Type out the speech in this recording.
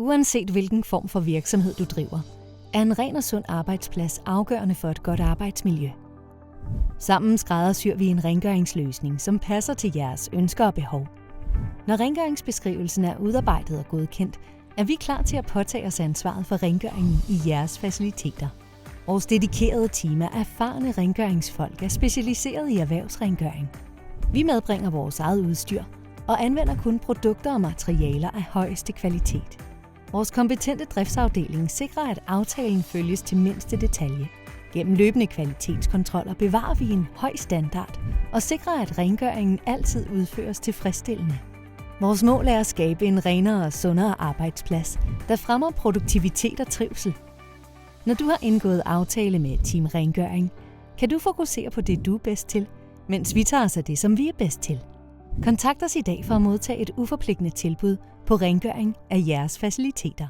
Uanset hvilken form for virksomhed du driver, er en ren og sund arbejdsplads afgørende for et godt arbejdsmiljø. Sammen skræddersyr vi en rengøringsløsning, som passer til jeres ønsker og behov. Når rengøringsbeskrivelsen er udarbejdet og godkendt, er vi klar til at påtage os ansvaret for rengøringen i jeres faciliteter. Vores dedikerede team af erfarne rengøringsfolk er specialiseret i erhvervsrengøring. Vi medbringer vores eget udstyr og anvender kun produkter og materialer af højeste kvalitet. Vores kompetente driftsafdeling sikrer, at aftalen følges til mindste detalje. Gennem løbende kvalitetskontroller bevarer vi en høj standard og sikrer, at rengøringen altid udføres tilfredsstillende. Vores mål er at skabe en renere og sundere arbejdsplads, der fremmer produktivitet og trivsel. Når du har indgået aftale med Team Rengøring, kan du fokusere på det, du er bedst til, mens vi tager os af det, som vi er bedst til. Kontakt os i dag for at modtage et uforpligtende tilbud på rengøring af jeres faciliteter.